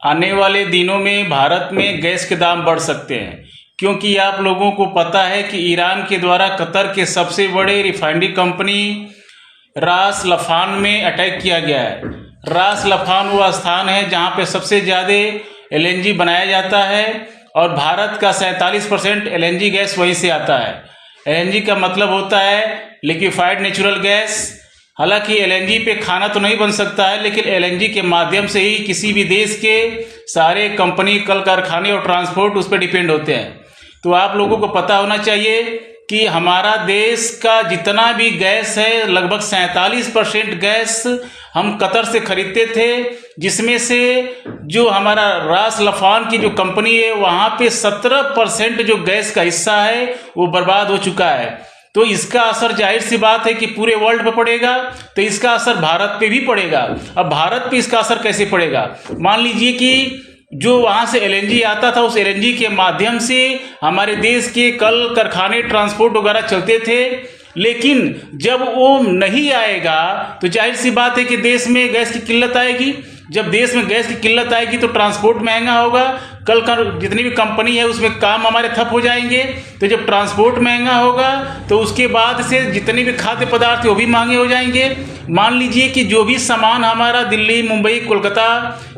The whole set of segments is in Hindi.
आने वाले दिनों में भारत में गैस के दाम बढ़ सकते हैं, क्योंकि आप लोगों को पता है कि ईरान के द्वारा कतर के सबसे बड़े रिफाइनरी कंपनी रास लफान में अटैक किया गया है। रास लफान वो स्थान है जहां पे सबसे ज़्यादा एलएनजी बनाया जाता है और भारत का 47% एलएनजी गैस वहीं से आता है। एलएनजी का मतलब होता है लिक्विफाइड नेचुरल गैस। हालांकि एलएनजी पे खाना तो नहीं बन सकता है, लेकिन एलएनजी के माध्यम से ही किसी भी देश के सारे कंपनी, कल कारखाने और ट्रांसपोर्ट उस पर डिपेंड होते हैं। तो आप लोगों को पता होना चाहिए कि हमारा देश का जितना भी गैस है, लगभग 47% गैस हम कतर से खरीदते थे, जिसमें से जो हमारा रास लफान की जो कंपनी है वहाँ पे 17% जो गैस का हिस्सा है वो बर्बाद हो चुका है। तो इसका असर जाहिर सी बात है कि पूरे वर्ल्ड पे पड़ेगा, तो इसका असर भारत पे भी पड़ेगा। अब भारत पे इसका असर कैसे पड़ेगा? मान लीजिए कि जो वहाँ से एलएनजी आता था, उस एलएनजी के माध्यम से हमारे देश के कल कारखाने, ट्रांसपोर्ट वगैरह चलते थे, लेकिन जब वो नहीं आएगा तो जाहिर सी बात है कि देश में गैस की किल्लत आएगी। जब देश में गैस की किल्लत आएगी तो ट्रांसपोर्ट महंगा होगा, कल का जितनी भी कंपनी है उसमें काम हमारे ठप हो जाएंगे। तो जब ट्रांसपोर्ट महंगा होगा तो उसके बाद से जितने भी खाद्य पदार्थ वो भी महंगे हो जाएंगे। मान लीजिए कि जो भी सामान हमारा दिल्ली, मुंबई, कोलकाता,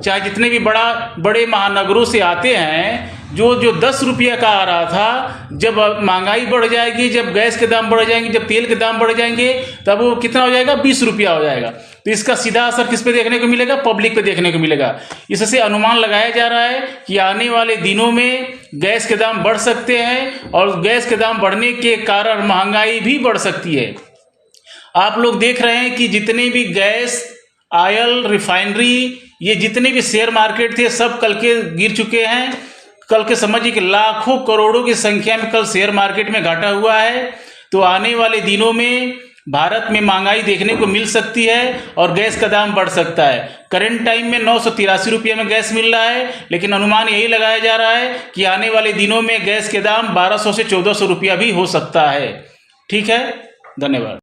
चाहे जितने भी बड़े महानगरों से आते हैं, जो 10 रुपये का आ रहा था, जब महंगाई बढ़ जाएगी, जब गैस के दाम बढ़ जाएंगे, जब तेल के दाम बढ़ जाएंगे, तब वो कितना हो जाएगा? 20 रुपया हो जाएगा। तो इसका सीधा असर किस पे देखने को मिलेगा? पब्लिक पे देखने को मिलेगा। इससे अनुमान लगाया जा रहा है कि आने वाले दिनों में गैस के दाम बढ़ सकते हैं और गैस के दाम बढ़ने के कारण महंगाई भी बढ़ सकती है। आप लोग देख रहे हैं कि जितने भी गैस, ऑयल, रिफाइनरी, ये जितने भी शेयर मार्केट थे सब कल के गिर चुके हैं। कल के समझिए कि लाखों करोड़ों की संख्या में कल शेयर मार्केट में घाटा हुआ है। तो आने वाले दिनों में भारत में महंगाई देखने को मिल सकती है और गैस का दाम बढ़ सकता है। करंट टाइम में 983 रुपये में गैस मिल रहा है, लेकिन अनुमान यही लगाया जा रहा है कि आने वाले दिनों में गैस के दाम 1200 से 1400 रुपया भी हो सकता है। ठीक है, धन्यवाद।